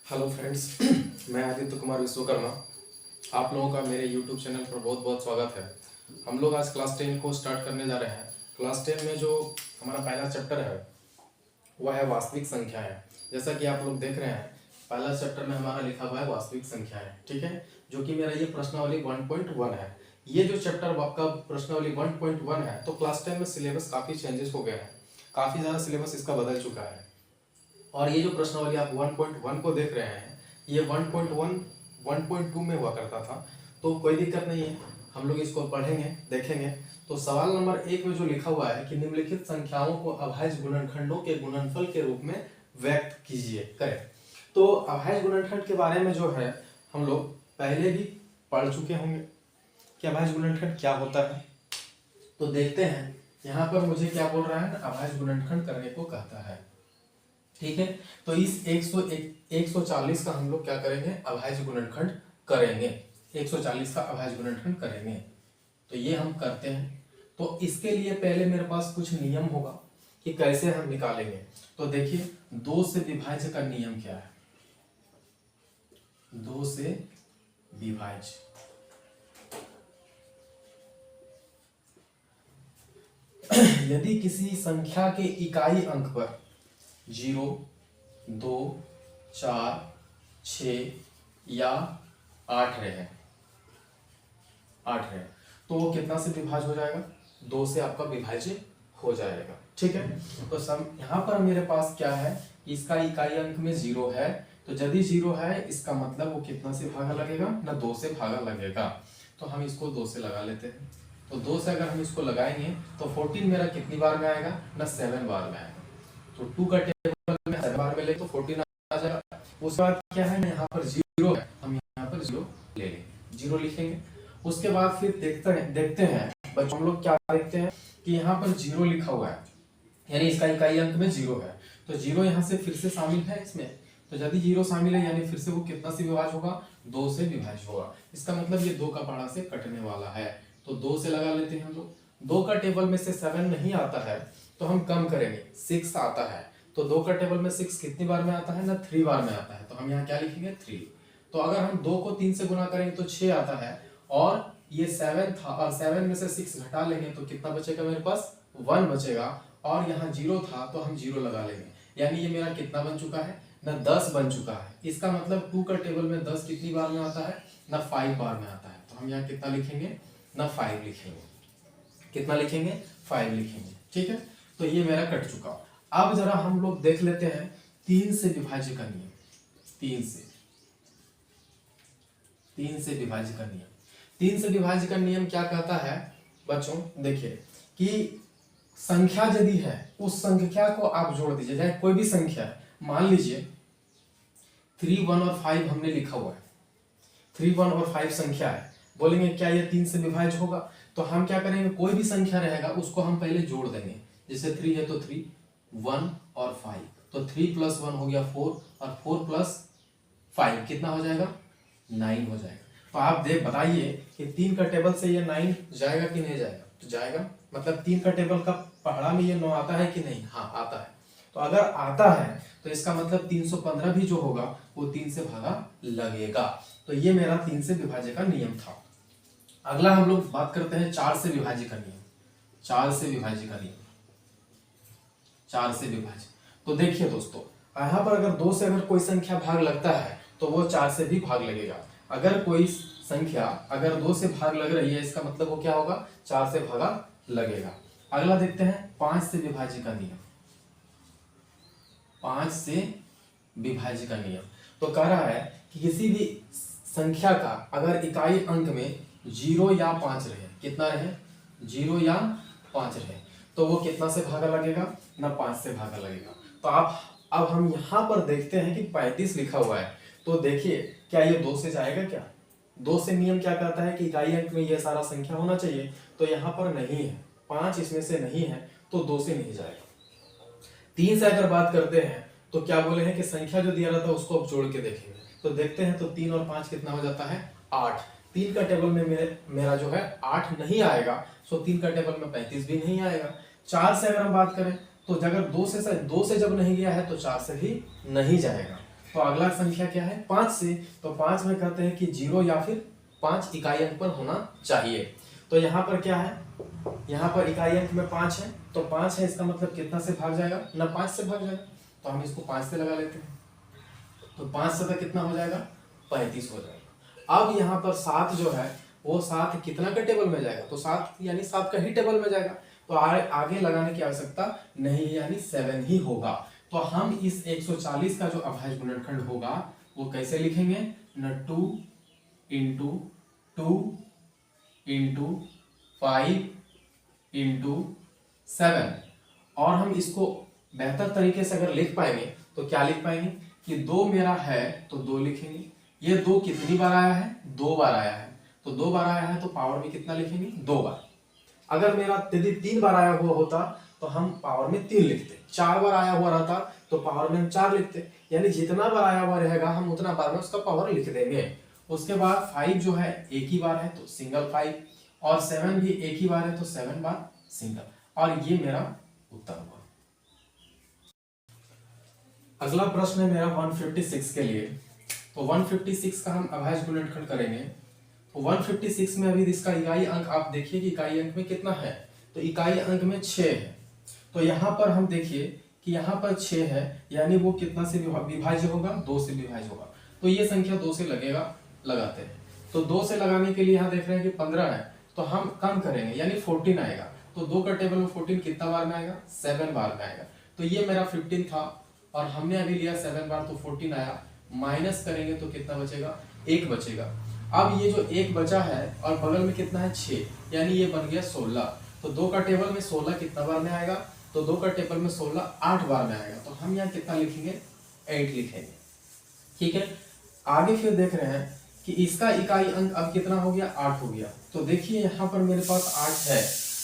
Hello friends मैं आदित्य कुमार विश्वकर्मा। आप लोगों का मेरे यूट्यूब चैनल पर बहुत बहुत स्वागत है। हम लोग आज क्लास 10 को स्टार्ट करने जा रहे हैं। क्लास 10 में जो हमारा पहला चैप्टर है वह है वास्तविक संख्याएं। जैसा कि आप लोग देख रहे हैं, पहला चैप्टर में हमारा लिखा हुआ है वास्तविक संख्याएं, ठीक है, जो कि मेरा ये प्रश्नावली 1.1 है। ये जो चैप्टर आपका प्रश्नावली 1.1 है, तो क्लास 10 में सिलेबस काफ़ी चेंजेस हो गया है, काफ़ी ज़्यादा सिलेबस इसका बदल चुका है। और ये जो प्रश्नावली आप 1.1 को देख रहे हैं, ये 1.1 1.2 में हुआ करता था, तो कोई दिक्कत नहीं है, हम लोग इसको पढ़ेंगे देखेंगे। तो सवाल नंबर 1 में जो लिखा हुआ है कि निम्नलिखित संख्याओं को अभाज्य गुणनखंडों के गुणनफल के रूप में व्यक्त कीजिए करें। तो अभाज्य गुणनखंड के बारे में जो है हम लोग पहले भी पढ़ चुके होंगे कि अभाज्य गुणनखंड क्या होता है। तो देखते हैं यहाँ पर मुझे क्या बोल रहा है, अभाज्य गुणनखंड करने को कहता है, ठीक है। तो इस 140 का हम लोग क्या करेंगे, अभाज्य गुणनखंड करेंगे। 140 का अभाज्य गुणनखंड करेंगे, तो ये हम करते हैं। तो इसके लिए पहले मेरे पास कुछ नियम होगा कि कैसे हम निकालेंगे। तो देखिए, 2 से विभाज्य का नियम क्या है। 2 से विभाज्य, यदि किसी संख्या के इकाई अंक पर 0, 2, 4, 6 या 8 रहे, तो वो कितना से विभाज्य हो जाएगा, 2 से आपका विभाज्य हो जाएगा, ठीक है। तो यहाँ पर मेरे पास क्या है, इसका इकाई अंक में 0 है, तो यदि 0 है इसका मतलब वो कितना से भागा लगेगा ना, 2 से भागा लगेगा। तो हम इसको 2 से लगा लेते हैं। तो 2 से अगर हम इसको लगाएंगे तो 14 मेरा कितनी बार में आएगा ना, 7 बार में आएगा। तो 2 का टेबल में 7 बार में ले तो 14 आ जाएगा। उसके बाद क्या है ना, यहाँ पर 0 है, हम यहाँ पर 0 ले लेंगे, 0 लिखेंगे। उसके बाद फिर देखते हैं बच्चों, हम लोग क्या देखते हैं कि यहाँ पर 0 लिखा हुआ है, यानी इसका इकाई अंक में 0 है, तो 0 यहाँ से फिर से शामिल है इसमें। तो यदि 0 शामिल है यानी फिर से वो कितना से विभाज्य होगा, 2 से विभाज्य होगा। इसका मतलब ये 2 का पहाड़ा से कटने वाला है, तो 2 से लगा लेते हैं हम लोग। 2 का टेबल में से 7 नहीं आता है तो हम कम करेंगे, 6 आता है। तो 2 का टेबल में 6 कितनी बार में आता है ना, 3 बार में आता है, तो हम यहाँ क्या लिखेंगे, 3। तो अगर हम 2 को 3 से गुना करेंगे तो 6 आता है, और ये 7 था, और 7 में से 6 घटा लेंगे तो कितना बचेगा मेरे पास, 1 बचेगा। और यहाँ 0 था तो हम 0 लगा लेंगे, यानी ये मेरा कितना बन चुका है ना, 10 बन चुका है। इसका मतलब 2 का टेबल में 10 कितनी बार में आता है ना, 5 बार में आता है। तो हम यहाँ कितना लिखेंगे ना, 5 लिखेंगे। कितना लिखेंगे, 5 लिखेंगे, ठीक है। तो ये मेरा कट चुका। अब जरा हम लोग देख लेते हैं 3 से विभाज्य का नियम। 3 से विभाज्य का नियम, 3 से विभाज्य का नियम क्या कहता है बच्चों, देखिए कि संख्या यदि है उस संख्या को आप जोड़ दीजिए, चाहे कोई भी संख्या है। मान लीजिए 3, 1 और 5 हमने लिखा हुआ है, 3, 1 और 5 संख्या है। बोलेंगे क्या ये 3 से विभाज्य होगा, तो हम क्या करेंगे, कोई भी संख्या रहेगा उसको हम पहले जोड़ देंगे। जैसे 3 है तो 3, 1 और 5, तो 3 + 1 हो गया 4, और 4 + 5 कितना हो जाएगा, 9 हो जाएगा। तो आप बताइए कि 3 का टेबल से ये 9 जाएगा कि नहीं जाएगा, तो जाएगा। मतलब 3 का टेबल का पहाड़ा में ये 9 आता है कि नहीं, हाँ आता है। तो अगर आता है तो इसका मतलब 315 भी जो होगा वो 3 से भागा लगेगा। तो ये मेरा 3 से विभाज्य का नियम था। अगला हम लोग बात करते हैं 4 से विभाज्य का नियम। 4 से विभाज्य का नियम, 4 से विभाज्य। तो देखिए दोस्तों, यहाँ पर अगर 2 से अगर कोई संख्या भाग लगता है तो वो 4 से भी भाग लगेगा। अगर कोई संख्या अगर 2 से भाग लग रही है, इसका मतलब वो क्या होगा, 4 से भागा लगेगा। अगला देखते हैं 5 से विभाज्य का नियम। 5 से विभाज्य का नियम तो कह रहा है कि किसी भी संख्या का अगर इकाई अंक में 0 या 5 रहे, कितना रहे, 0 या 5 रहे, तो वो कितना से भागा लगेगा ना, 5 से भागा लगेगा। तो आप अब हम यहाँ पर देखते हैं कि 35 लिखा हुआ है, तो देखिए क्या ये 2 से जाएगा क्या। 2 से नियम क्या कहता है कि इकाई अंक में ये सारा संख्या होना चाहिए, तो यहाँ पर नहीं है, 5 इसमें से नहीं है, तो 2 से नहीं जाएगा। 3 से अगर बात करते हैं तो क्या बोले हैं कि संख्या जो दिया रहता है उसको अब जोड़ के देखेंगे। तो देखते हैं, तो 3 और 5 कितना हो जाता है, 8। 3 का टेबल में मेरा जो है 8 नहीं आएगा, सो 3 का टेबल में 35 भी नहीं आएगा। 4 से अगर हम बात करें तो अगर 2 से जब नहीं गया है तो 4 से भी नहीं जाएगा। तो अगला संख्या क्या है 5 से, तो 5 में कहते हैं कि 0 या फिर 5 इकाई अंक पर होना चाहिए। तो यहाँ पर क्या है, यहाँ पर इकाई अंक में 5 है, तो 5 है इसका मतलब कितना से भाग जाएगा ना, 5 से भाग जाएगा, तो हम इसको 5 से लगा लेते हैं। तो 5 से कितना हो जाएगा 35 हो जाएगा। अब यहाँ पर 7 जो है वो 7 कितना का टेबल में जाएगा, तो 7 यानी 7 का ही टेबल में जाएगा, तो आगे लगाने की आवश्यकता नहीं है, यानी 7 ही होगा। तो हम इस 140 का जो अभाज्य गुणनखंड होगा वो कैसे लिखेंगे न, 2 इंटू 2 इंटू 5 इंटू 7। और हम इसको बेहतर तरीके से अगर लिख पाएंगे तो क्या लिख पाएंगे कि 2 मेरा है तो 2 लिखेंगे, ये 2 कितनी बार आया है 2 बार आया है, तो 2 बार आया है तो पावर में कितना लिखेंगे 2 बार। अगर मेरा यदि 3 बार आया हुआ होता तो हम पावर में 3 लिखते, 4 बार आया हुआ रहता तो पावर में हम 4 लिखते, यानी जितना बार आया हुआ रहेगा हम उतना बार में उसका पावर लिख देंगे। उसके बाद 5 जो है एक ही बार है तो सिंगल 5, और 7 भी एक ही बार है तो 7 बार सिंगल, और ये मेरा उत्तर हुआ। अगला प्रश्न है मेरा 156 के लिए। तो 156 का हम अभाज्य गुणनखंड करेंगे। तो 156 में अभी इसका इकाई अंक आप देखिए कि इकाई अंक में कितना है, तो इकाई अंक में 6 है। तो यहाँ पर हम देखिए कि यहाँ पर 6 है, यानी वो कितना से विभाज्य होगा 2 से विभाज्य होगा, तो ये संख्या 2 से लगेगा, लगाते हैं। तो 2 से लगाने के लिए यहाँ देख रहे हैं कि 15 है, तो हम कम करेंगे यानी 14 आएगा, तो 2 का टेबल में 14 कितना बार में आएगा 7 बार में आएगा। तो ये मेरा 15 था और हमने अभी लिया 7 बार, तो 14 आया, माइनस करेंगे तो कितना बचेगा 1 बचेगा। अब ये जो 1 बचा है और बगल में कितना है 6, यानी ये बन गया 16। तो 2 का टेबल में 16 कितना बार में आएगा, तो 2 का टेबल में 16 8 बार में आएगा, तो हम यहाँ कितना लिखेंगे 8 लिखेंगे। ठीक है, आगे फिर देख रहे हैं कि इसका इकाई अंक अब कितना हो गया 8 हो गया। तो देखिए यहाँ पर मेरे पास 8 है,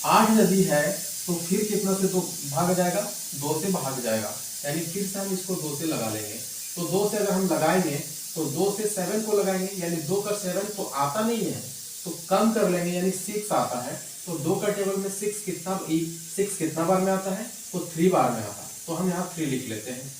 8 यदि है तो फिर कितना से 2 भाग जाएगा 2 से भाग जाएगा, यानी फिर से हम इसको 2 से लगा लेंगे। तो 2 से अगर हम लगाएंगे तो 2 से 7 को लगाएंगे, यानी 2 का 7 तो आता नहीं है, तो कम कर लेंगे यानी 6 आता है। तो 2 का टेबल में 6 कितना बार में आता है, तो 3 बार में आता है, तो हम यहाँ 3 लिख लेते हैं।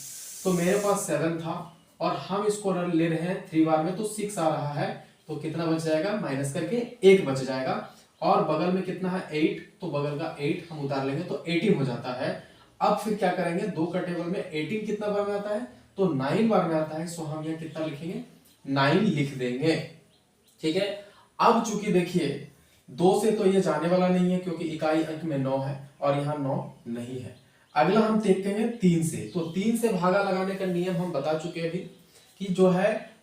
तो मेरे पास 7 था और हम इसको ले रहे हैं 3 बार में, तो 6 आ रहा है, तो कितना बच जाएगा माइनस करके 1 बच जाएगा। और बगल में कितना है 8, तो बगल का 8 हम उतार लेंगे तो 18 हो जाता है। अब फिर क्या करेंगे 2 का टेबल में 18 कितना बार में आता है, तो 9 बार में आता है, सो हम यहाँ कितना लिखेंगे 9 लिख देंगे। ठीक है, अब चूंकि देखिए 2 से तो ये जाने वाला नहीं है क्योंकि इकाई अंक में 9 है और यहाँ 9 नहीं है। अगला हम देखेंगे 3 से। तो 3 से भागा लगाने का नियम हम बता चुके हैं अभी कि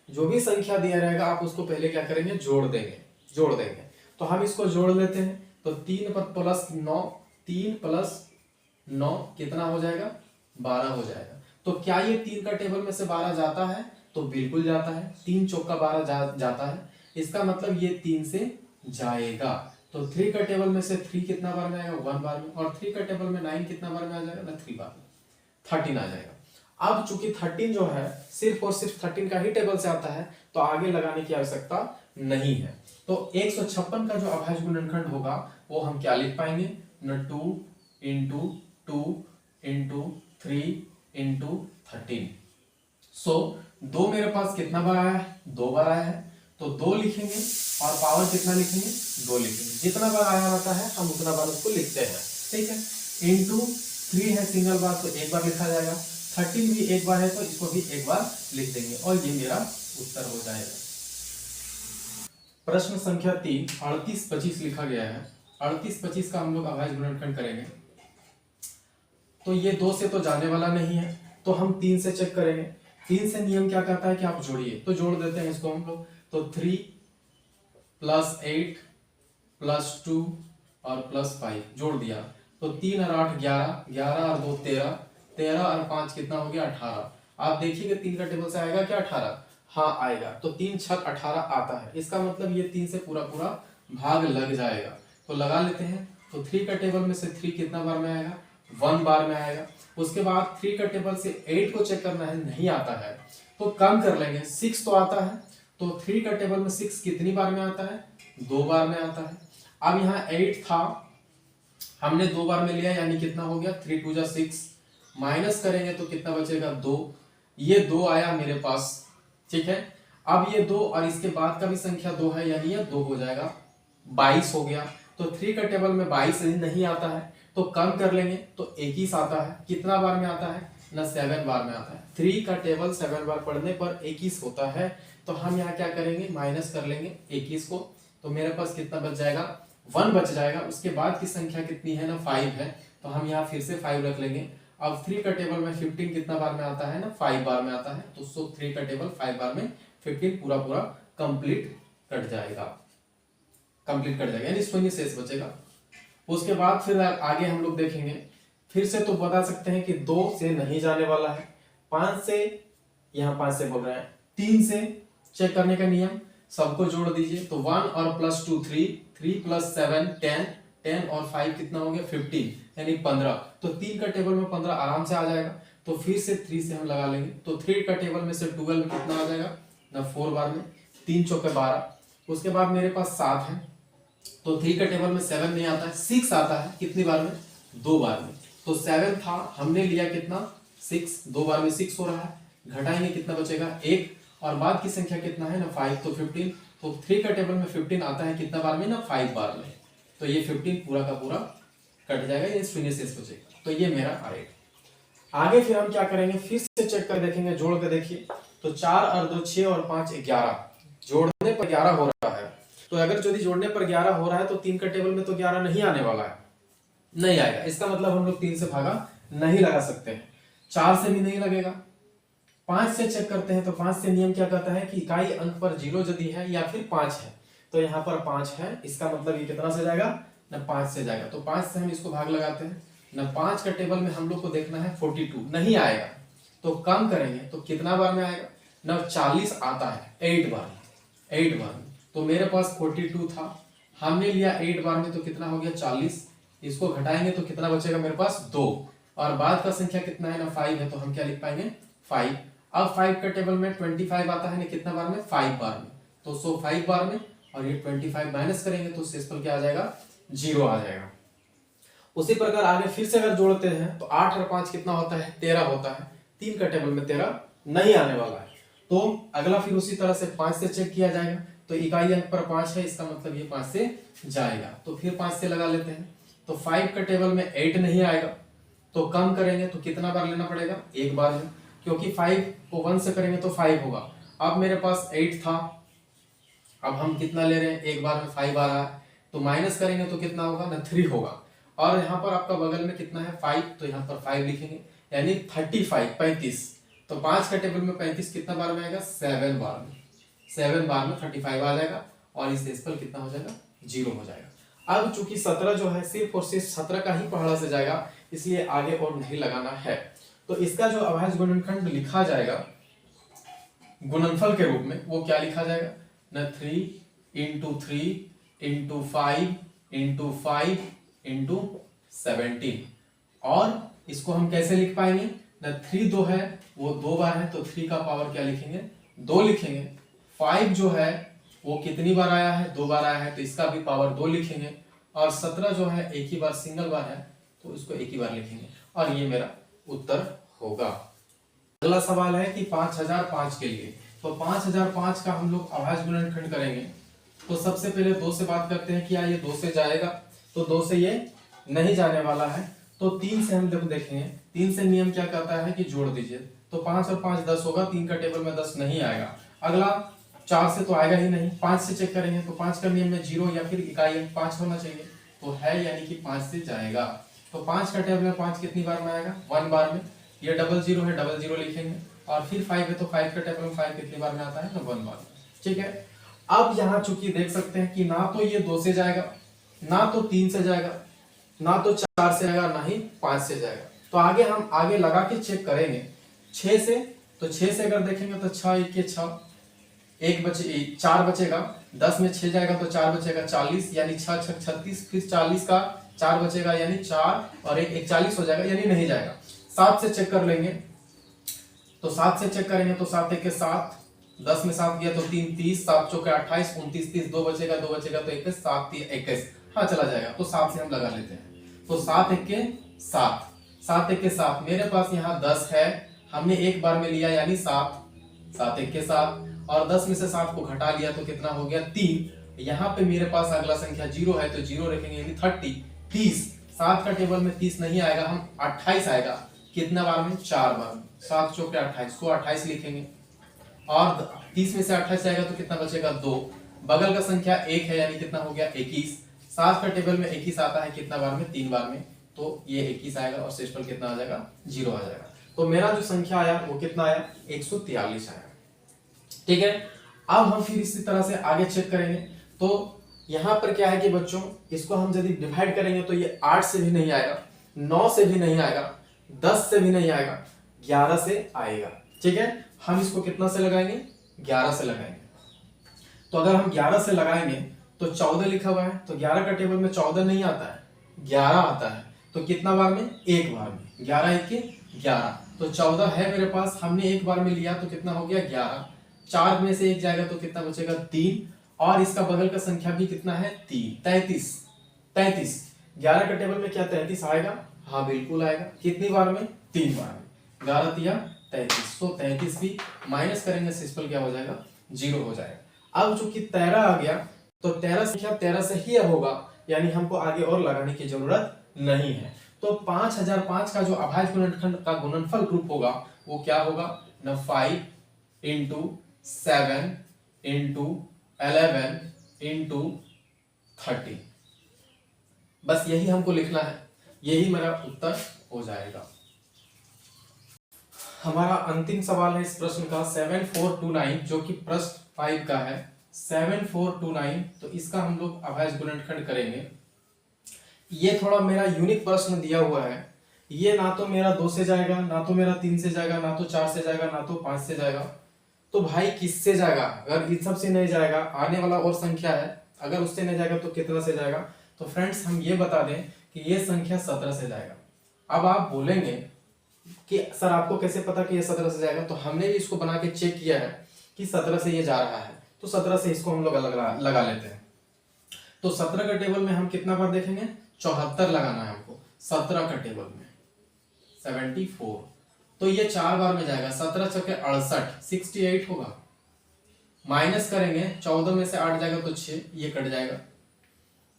जो भी संख्या दिया रहेगा आप उसको पहले क्या करेंगे जोड़ देंगे। तो हम इसको जोड़ लेते हैं, तो 3 प्लस 9, 3 प्लस 9 कितना हो जाएगा 12 हो जाएगा। तो क्या ये 3 का टेबल में से 12 जाता है, तो बिल्कुल जाता है, 3 चौका 12 जाता है, इसका मतलब ये 3 से जाएगा। तो 3 का टेबल में से 3 कितना बार में आएगा 1 बार में, और 3 का टेबल में 9 कितना बार में आ जाएगा ना 3 बार में, 13 आ जाएगा। अब चूंकि 13 जो है सिर्फ और सिर्फ 13 का ही टेबल से आता है, तो आगे लगाने की आवश्यकता नहीं है। तो 156 का जो अभाज्य गुणनखंड होगा वो हम क्या लिख पाएंगे न, 2 इंटू 2 इंटू 3 इंटू 13। सो 2 मेरे पास कितना बार आया है 2 बार आया है, तो 2 लिखेंगे और पावर कितना लिखेंगे 2 लिखेंगे। जितना बार आया रहता है हम उतना बार उसको लिखते हैं। ठीक है, इंटू 3 है सिंगल बार तो 1 बार लिखा जाएगा, 13 भी 1 बार है तो इसको भी 1 बार लिख देंगे, और ये मेरा उत्तर हो जाएगा। प्रश्न संख्या 3 38-25 लिखा गया है। 38-25 का हम लोग अभाज्य गुणनखंड करेंगे। तो ये 2 से तो जाने वाला नहीं है, तो हम 3 से चेक करेंगे। 3 से नियम क्या कहता है कि आप जोड़िए, तो जोड़ देते हैं इसको हम लोग। तो 3 प्लस 8 प्लस 2 और प्लस 5 जोड़ दिया, तो 3 और 8 11, 11 और 2 13, 13 और 5 कितना हो गया 18। आप देखिएगा 3 का टेबल से आएगा क्या 18, हाँ आएगा, तो 3 छक 18 आता है, इसका मतलब ये 3 से पूरा पूरा भाग लग जाएगा। तो लगा लेते हैं, तो 3 का टेबल में से 3 कितना बार में आएगा 1 बार में आएगा। उसके बाद 3 का टेबल से 8 को चेक करना है, नहीं आता है तो कम कर लेंगे, 6 तो आता है, तो 3 का टेबल में 6 कितनी बार में आता है 2 बार में आता है। अब यहाँ 8 था, हमने 2 बार में लिया, यानी कितना हो गया 3 2 जा 6, माइनस करेंगे तो कितना बचेगा 2, ये 2 आया मेरे पास, ठीक है। अब ये 2 और इसके बाद का भी संख्या 2 है, यानी ये 2 हो जाएगा, 22 हो गया। तो 3 का टेबल में 22 नहीं आता है, तो कम कर लेंगे तो 21 आता है। कितना बार में आता है ना, 7 बार में आता है। 3 का टेबल 7 बार पढ़ने पर 21 होता है, तो हम यहाँ क्या करेंगे, माइनस कर लेंगे 21 को, तो मेरे पास कितना बच जाएगा, 1 बच जाएगा। उसके बाद की संख्या कितनी है ना, 5 है, तो हम यहाँ फिर से 5 रख लेंगे। अब 3 का टेबल में 15 कितना बार में आता है ना, 5 बार में आता है, तो 3 का टेबल 5 बार में 15 पूरा पूरा कंप्लीट कट जाएगा, कंप्लीट कट जाएगा, यानी शून्य शेष बचेगा। उसके बाद फिर आगे हम लोग देखेंगे, फिर से तो बता सकते हैं कि 2 से नहीं जाने वाला है, 5 से, यहाँ 5 से बोल रहे हैं, 3 से चेक करने का नियम, सबको जोड़ दीजिए, तो 1 और प्लस 2 3, 3 प्लस 7 10, 10 और 5 कितना हो गया 15, यानी 15। तो 3 का टेबल में 15 आराम से आ जाएगा, तो फिर से 3 से हम लगा लेंगे, तो 3 का टेबल में से 12 कितना आ जाएगा ना, 4 बार में, 3 चौके 12। उसके बाद मेरे पास 7 है, तो 3 का टेबल में 7 नहीं आता है, 6 आता है, कितनी बार में, 2 बार में। तो 7 था, हमने लिया कितना 6, 2 बार में 6 हो रहा है, घटाएंगे कितना बचेगा 1, और बाद की संख्या कितना है ना 5, तो 15। तो 3 का टेबल में 15 आता है कितना बार में ना, 5 बार में, तो ये 15 पूरा का पूरा कट जाएगा, ये शून्य शेष बचेगा। तो ये मेरा आएगा। आगे फिर हम क्या करेंगे, फिर से चेक कर देखेंगे, जोड़ के देखिए, तो 4 और 2 6 और 5 11, जोड़ने पर 11 हो रहा है। तो अगर यदि जोड़ने पर 11 हो रहा है, तो 3 का टेबल में तो 11 नहीं आने वाला है, नहीं आएगा। इसका मतलब हम लोग 3 से भागा नहीं लगा सकते हैं, 4 से भी नहीं लगेगा। 5 से चेक करते हैं, तो 5 से नियम क्या कहता है कि इकाई अंक पर 0 यदि है या फिर 5 है, तो यहाँ पर 5 है, इसका मतलब ये कितना से जाएगा ना, 5 से जाएगा। तो 5 से हम इसको भाग लगाते हैं ना, 5 का टेबल में हम लोग को देखना है 42, नहीं आएगा, तो कम करेंगे तो कितना बार में आएगा ना, 40 आता है, 8 बार, 8 बार में। तो मेरे पास 42 था, हमने लिया 8 बार में, तो कितना हो गया 40, इसको घटाएंगे तो कितना बचेगा मेरे पास 2, और बाद का संख्या कितना है ना 5 है, तो हम क्या लिख पाएंगे 5। अब 5 का टेबल में 25 आता है ना, कितना बार में, 5 बार में, तो 5 बार में, और ये 25 माइनस करेंगे तो शेषफल क्या आ जाएगा, 0 आ जाएगा। उसी प्रकार आगे फिर से अगर जोड़ते हैं, तो 8 और 5 कितना होता है 13 होता है, 3 का टेबल में 13 नहीं आने वाला है, तो अगला फिर उसी तरह से 5 से चेक किया जाएगा, तो इकाई अंक पर 5 है, इसका मतलब ये 5 से जाएगा, तो फिर 5 से लगा लेते हैं। तो 5 का टेबल में 8 नहीं आएगा, तो कम करेंगे तो कितना बार लेना पड़ेगा, 1 बार है, क्योंकि 5 को 1 से करेंगे तो 5 होगा। अब मेरे पास 8 था, अब हम कितना ले रहे हैं, 1 बार में 5 आ रहा है, तो माइनस करेंगे तो कितना होगा ना 3 होगा, और यहाँ पर आपका बगल में कितना है 5, तो यहाँ पर 5 लिखेंगे, यानी 35 35। तो 5 का टेबल में 35 कितना बार में आएगा, 7 बार में, 7 बार में 35 आ जाएगा, और इस शेषफल कितना हो जाएगा 0 हो जाएगा। अब चूंकि 17 जो है सिर्फ और सिर्फ 17 का ही पहाड़ा से जाएगा, इसलिए आगे और नहीं लगाना है। तो इसका जो अभाज्य गुणनखंड लिखा जाएगा गुणनफल के रूप में, वो क्या लिखा जाएगा ना, 3 × 3 × 5 × 5 × 17। और इसको हम कैसे लिख पाएंगे ना, 3 2 है, वो 2 बार है, तो 3 का पावर क्या लिखेंगे 2 लिखेंगे। 5 जो है वो कितनी बार आया है, 2 बार आया है, तो इसका भी पावर 2 लिखेंगे। और 17 जो है एक ही बार सिंगल बार है, तो इसको एक ही बार लिखेंगे, और ये मेरा उत्तर होगा। अगला सवाल है कि 5005 के लिए, तो 5005 का हम लोग अभाज्य गुणनखंड करेंगे। तो सबसे पहले 2 से बात करते हैं, क्या ये 2 से जाएगा, तो 2 से ये नहीं जाने वाला है, तो 3 से हम लोग देखेंगे। 3 से नियम क्या कहता है कि जोड़ दीजिए, तो 5 और 5 10 होगा, 3 का टेबल में 10 नहीं आएगा। अगला 4 से तो आएगा ही नहीं, 5 से चेक करेंगे, तो 5 का नियम में 0 या फिर इकाई अंक 5 होना चाहिए, तो है, यानी कि 5 से जाएगा। तो 5 का टेबल में 5 कितनी बार में आएगा, 1 बार में, ये 00 है, 00 लिखेंगे। और फिर 5 है, तो 5 का टेबल में 5 कितनी बार में आता है ना, 1 बार में, ठीक है। अब यहाँ चूंकि देख सकते हैं कि ना तो ये 2 से जाएगा, ना तो 3 से जाएगा, ना तो 4 से जाएगा, ना ही 5 से जाएगा। तो आगे हम आगे लगा के चेक करेंगे 6 से, तो 6 से अगर देखेंगे तो 6 1 के 6, 1 बचे 4 बचेगा, 10 में 6 जाएगा तो 4 बचेगा, 40, यानी 6 6 36, फिर 40 का 4 बचेगा, यानी 4 और 1 41 हो जाएगा, यानी नहीं जाएगा। 7 से चेक कर लेंगे, तो 7 से चेक करेंगे तो 7 1 के 7, 10 में 7 गया तो 3 30, 7 चौके 28, 29 30, 2 बचेगा, 2 बचेगा तो 21, 7 3 21, हाँ चला जाएगा। तो 7 से हम लगा लेते हैं, तो 7 1 के 7, 7 1 के 7, मेरे पास यहाँ 10 है, हमने एक बार में लिया यानी 7, 7 एक के 7, और 10 में से 7 को घटा लिया तो कितना हो गया 3। यहाँ पे मेरे पास अगला संख्या 0 है तो 0 रखेंगे यानी 30। 7 का टेबल में 30 नहीं आएगा, हम 28 आएगा। कितना बार में? 4 बार में। 7 चौके 28, 128 लिखेंगे, और 30 में से 28 आएगा तो कितना बचेगा 2। बगल का संख्या 1 है यानी कितना हो गया 21। 7 का टेबल में 21 आता है, कितना बार में? 3 बार में, तो ये 21 आएगा और शेषफल कितना आ जाएगा? 0 आ जाएगा। तो मेरा जो संख्या आया वो कितना आया? 143 आया। ठीक है, अब हम फिर इसी तरह से आगे चेक करेंगे। तो यहाँ पर क्या है कि बच्चों, इसको हम यदि डिवाइड करेंगे तो ये 8 से भी नहीं आएगा, 9 से भी नहीं आएगा, 10 से भी नहीं आएगा, 11 से आएगा। ठीक है, हम इसको कितना से लगाएंगे? 11 से लगाएंगे। तो अगर हम 11 से लगाएंगे तो 14 लिखा हुआ है, तो 11 का टेबल में 14 नहीं आता है, 11 आता है। तो कितना बार में? एक बार में। 11 एक के 11, तो 14 है मेरे पास, हमने एक बार में लिया तो कितना हो गया 11। 4 में से 1 जाएगा तो कितना बचेगा 3, और इसका बगल का संख्या भी कितना है 3, 33। 11 का टेबल में क्या 33 आएगा? हाँ बिल्कुल आएगा। कितनी बार में? 3 बार में। 11 तिया 33, तो 33 भी माइनस करेंगे, शेषफल क्या हो जाएगा? 0 हो जाएगा। अब चूंकि 13 आ गया तो 13 संख्या 13 से ही होगा, यानी हमको आगे और लगाने की जरूरत नहीं है। तो 5005 का जो अभाज्य गुणनखंड का गुणनफल ग्रुप होगा वो क्या होगा? 5 × 7 × 11 × 30। बस यही हमको लिखना है, यही मेरा उत्तर हो जाएगा। हमारा अंतिम सवाल है इस प्रश्न का 7429, जो कि प्रश्न 5 का है। 7429, तो इसका हम लोग अभाज्य गुणनखंड करेंगे। ये थोड़ा मेरा यूनिक प्रश्न दिया हुआ है। ये ना तो मेरा 2 से जाएगा, ना तो मेरा 3 से जाएगा, ना तो 4 से जाएगा, ना तो 5 से जाएगा। तो भाई किससे जाएगा? अगर इन सब से नहीं जाएगा, आने वाला और संख्या है, अगर उससे नहीं जाएगा तो कितना से जाएगा? तो फ्रेंड्स हम ये बता दें कि ये संख्या 17 से जाएगा। अब आप बोलेंगे कि सर आपको कैसे पता कि ये 17 से जाएगा? तो हमने भी इसको बना के चेक किया है कि 17 से ये जा रहा है, तो 17 से इसको हम लोग लगा लेते हैं। तो 17 का टेबल में हम कितना बार देखेंगे? 74 लगाना है हमको 17 का टेबल में, 74। तो ये 4 बार में जाएगा, 17 चौके 68, 68 होगा। माइनस करेंगे, 14 में से 8 जाएगा तो 6, ये कट जाएगा,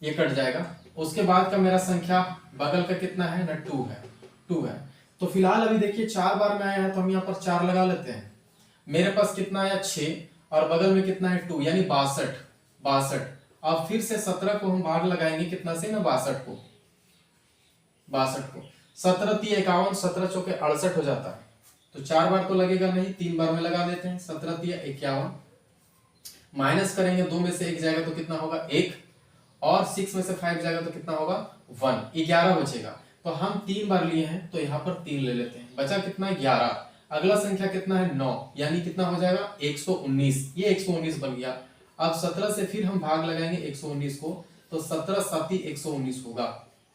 ये कट जाएगा। उसके बाद का मेरा संख्या बगल का कितना है ना? 2 है। तो फिलहाल अभी देखिए 4 बार में आया है तो हम यहाँ पर 4 लगा लेते हैं। मेरे पास कितना आया? 6, और बगल में कितना है? 2, यानी 62। अब फिर से 17 को हम भाग लगाएंगे कितना से ना? 62 को। 17 × 51, 17 चौके 68 हो जाता है। तो 4 बार तो लगेगा नहीं, 3 बार में लगा देते हैं। 17 × 51, माइनस करेंगे, 2 में से 1 जाएगा तो कितना होगा? 1, और 6 में से 5 जाएगा तो कितना होगा? 1, 11 बचेगा। तो हम 3 बार लिए हैं तो यहाँ पर 3 ले लेते हैं, बचा कितना? 11। अगला संख्या कितना है? 9, यानी कितना हो जाएगा? 119। ये 119 बन गया। अब 17 से फिर हम भाग लगाएंगे 119 को, तो 17 7 119 होगा,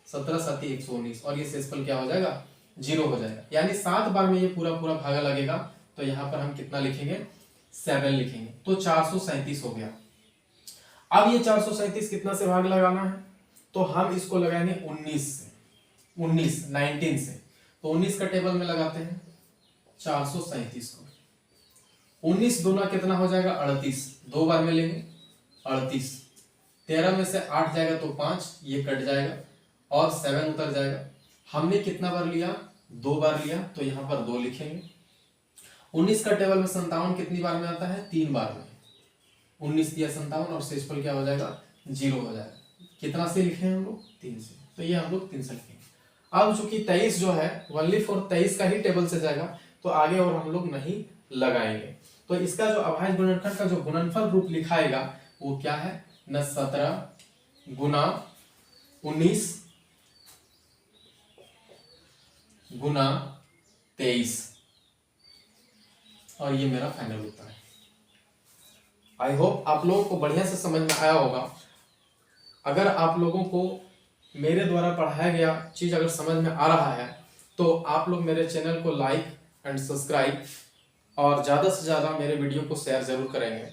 17 7 119, और ये शेषफल क्या हो जाएगा? 0 हो जाएगा। यानी 7 बार में ये पूरा भागा लगेगा। तो यहाँ पर हम कितना लिखेंगे? 7 लिखेंगे। तो 437 हो गया। अब ये 437 कितना से भाग लगाना है? तो हम इसको लगाएंगे 19 से। तो 19 का टेबल में लगाते हैं 437 को। 19 दूना कितना हो जाएगा? 38, 2 बार में लेंगे 38। 13 में से 8 जाएगा तो 5, ये कट जाएगा, और 7 उतर जाएगा। हमने कितना बार लिया? 2 बार लिया, तो यहाँ पर 2 लिखेंगे। 19 का टेबल में 57 कितनी बार में आता है? 3 बार में। 19 दिया 57, और शेषफल क्या हो जाएगा? 0 हो जाएगा। कितना से लिखे हैं हम लोग? 3 से। तो ये हम लोग 3 से लिखेंगे। अब चूंकि 23 जो है ओनली फॉर 23 का ही टेबल से जाएगा, तो आगे और हम लोग नहीं लगाएंगे। तो इसका जो अभाज्य गुणनखंड का जो गुणनफल रूप लिखाएगा वो क्या है? न 17 गुना 19 गुना 23, और ये मेरा फाइनल उत्तर है। आई होप आप लोगों को बढ़िया से समझ में आया होगा। अगर आप लोगों को मेरे द्वारा पढ़ाया गया चीज अगर समझ में आ रहा है तो आप लोग मेरे चैनल को लाइक एंड सब्सक्राइब, और ज़्यादा से ज़्यादा मेरे वीडियो को शेयर जरूर करेंगे।